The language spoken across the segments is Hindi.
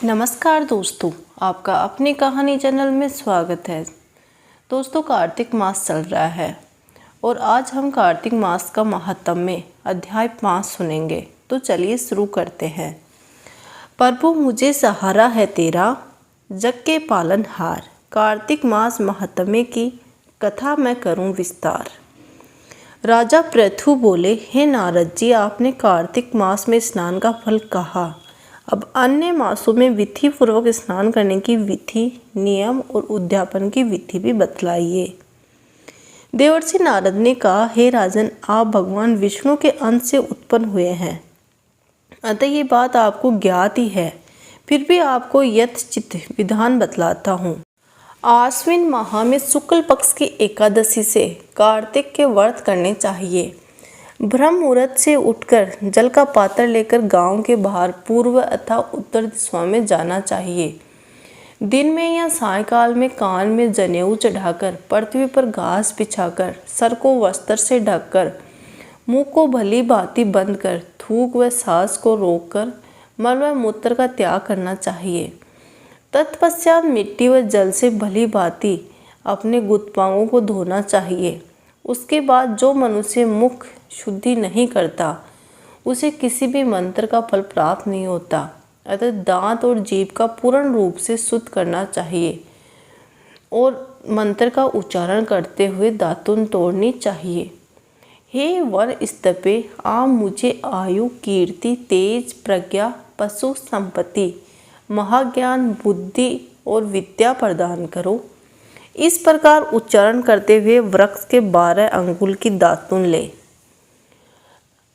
नमस्कार दोस्तों, आपका अपनी कहानी चैनल में स्वागत है। दोस्तों, कार्तिक मास चल रहा है और आज हम कार्तिक मास का महात्म्य में अध्याय 5 सुनेंगे। तो चलिए शुरू करते हैं। प्रभु मुझे सहारा है तेरा, जग के पालनहार। कार्तिक मास महात्म्य की कथा मैं करूं विस्तार। राजा पृथु बोले, हे नारद जी, आपने कार्तिक मास में स्नान का फल कहा। अब अन्य मासों में विधि पूर्वक स्नान करने की विधि, नियम और उद्यापन की विधि भी बतलाइए। देवर्षि नारद ने कहा, हे राजन, आप भगवान विष्णु के अंश से उत्पन्न हुए हैं, अतः ये बात आपको ज्ञात ही है। फिर भी आपको यथोचित विधान बतलाता हूँ। आश्विन माह में शुक्ल पक्ष की एकादशी से कार्तिक के व्रत करने चाहिए। ब्रह्म मुहूर्त से उठकर जल का पात्र लेकर गांव के बाहर पूर्व अथवा उत्तर दिशा में जाना चाहिए। दिन में या सायंकाल में कान में जनेऊ चढ़ाकर, पृथ्वी पर घास बिछाकर, सर को वस्त्र से ढककर, मुंह को भली भांति बंद कर, थूक व सांस को रोककर मल व मूत्र का त्याग करना चाहिए। तत्पश्चात मिट्टी व जल से भली भांति अपने गुप्तांगों को धोना चाहिए। उसके बाद जो मनुष्य मुख शुद्धि नहीं करता, उसे किसी भी मंत्र का फल प्राप्त नहीं होता। अतः दांत और जीभ का पूर्ण रूप से शुद्ध करना चाहिए और मंत्र का उच्चारण करते हुए दातुन तोड़नी चाहिए। हे वर स्तपे, आप मुझे आयु, कीर्ति, तेज, प्रज्ञा, पशु संपत्ति, महाज्ञान, बुद्धि और विद्या प्रदान करो। इस प्रकार उच्चारण करते हुए वृक्ष के 12 अंगुल की दातुन ले।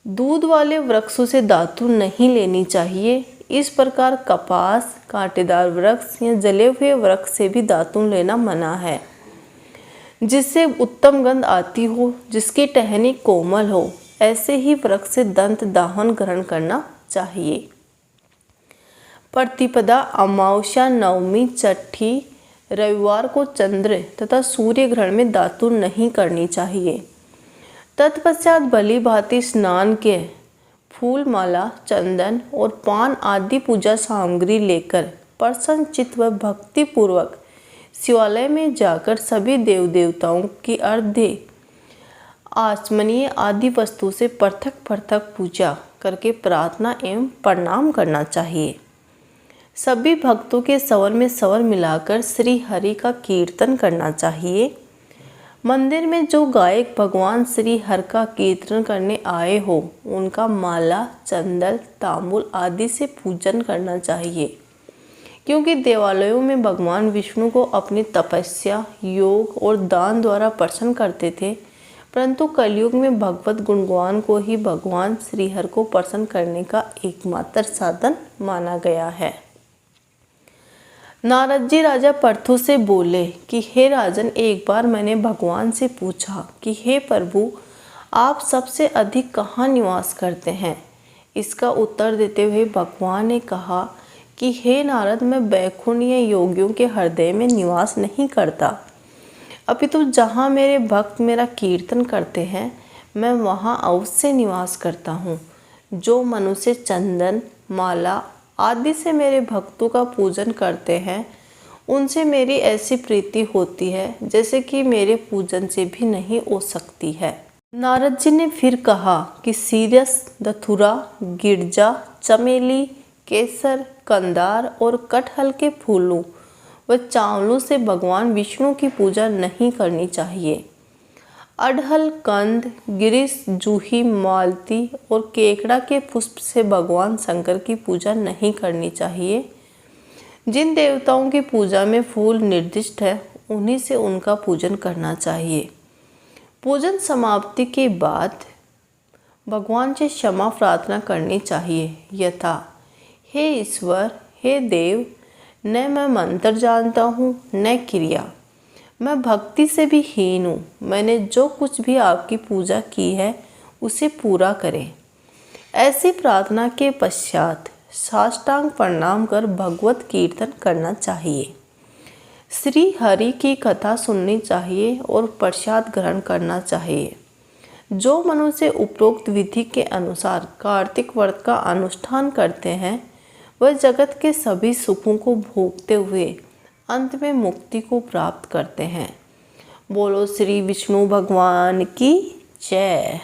दूध वाले वृक्षों से दातुन नहीं लेनी चाहिए। इस प्रकार कपास, कांटेदार वृक्ष या जले हुए वृक्ष से भी दातुन लेना मना है। जिससे उत्तम गंध आती हो, जिसकी टहनी कोमल हो, ऐसे ही वृक्ष से दंत दाहन ग्रहण करना चाहिए। प्रतिपदा, अमावस्या, नवमी, छठी, रविवार को चंद्र तथा सूर्य ग्रहण में दातुन नहीं करनी चाहिए। तत्पश्चात भली भांति स्नान के फूल माला, चंदन और पान आदि पूजा सामग्री लेकर प्रसन्न चित्त व भक्ति पूर्वक शिवालय में जाकर सभी देव देवताओं की अर्घ्य, आचमनीय आदि वस्तु से पृथक पृथक पूजा करके प्रार्थना एवं प्रणाम करना चाहिए। सभी भक्तों के स्वर में स्वर मिलाकर श्री हरि का कीर्तन करना चाहिए। मंदिर में जो गायक भगवान श्री हरि का कीर्तन करने आए हो, उनका माला, चंदन, तांबूल आदि से पूजन करना चाहिए। क्योंकि देवालयों में भगवान विष्णु को अपनी तपस्या, योग और दान द्वारा प्रसन्न करते थे, परंतु कलयुग में भगवत गुणगान को ही भगवान श्री हरि को प्रसन्न करने का एकमात्र साधन माना गया है। नारद जी राजा पृथु से बोले कि हे राजन, एक बार मैंने भगवान से पूछा कि हे प्रभु, आप सबसे अधिक कहाँ निवास करते हैं। इसका उत्तर देते हुए भगवान ने कहा कि हे नारद, मैं वैकुंठ या योगियों के हृदय में निवास नहीं करता, अपितु जहाँ मेरे भक्त मेरा कीर्तन करते हैं, मैं वहाँ अवश्य निवास करता हूँ। जो मनुष्य चंदन, माला आदि से मेरे भक्तों का पूजन करते हैं, उनसे मेरी ऐसी प्रीति होती है जैसे कि मेरे पूजन से भी नहीं हो सकती है। नारद जी ने फिर कहा कि सीरस, धतूरा, गिरजा, चमेली, केसर, कंदार और कटहल के फूलों व चावलों से भगवान विष्णु की पूजा नहीं करनी चाहिए। अड़हल, कंद, गिरीश, जूही, मालती और केकड़ा के पुष्प से भगवान शंकर की पूजा नहीं करनी चाहिए। जिन देवताओं की पूजा में फूल निर्दिष्ट है, उन्हीं से उनका पूजन करना चाहिए। पूजन समाप्ति के बाद भगवान से क्षमा प्रार्थना करनी चाहिए, यथा, हे ईश्वर, हे देव, न मैं मंत्र जानता हूँ न क्रिया, मैं भक्ति से भी हीन हूँ। मैंने जो कुछ भी आपकी पूजा की है उसे पूरा करें। ऐसी प्रार्थना के पश्चात साष्टांग प्रणाम कर भगवत कीर्तन करना चाहिए। श्री हरि की कथा सुननी चाहिए और प्रसाद ग्रहण करना चाहिए। जो मनुष्य उपरोक्त विधि के अनुसार कार्तिक व्रत का अनुष्ठान करते हैं, वह जगत के सभी सुखों को भोगते हुए अंत में मुक्ति को प्राप्त करते हैं। बोलो श्री विष्णु भगवान की जय।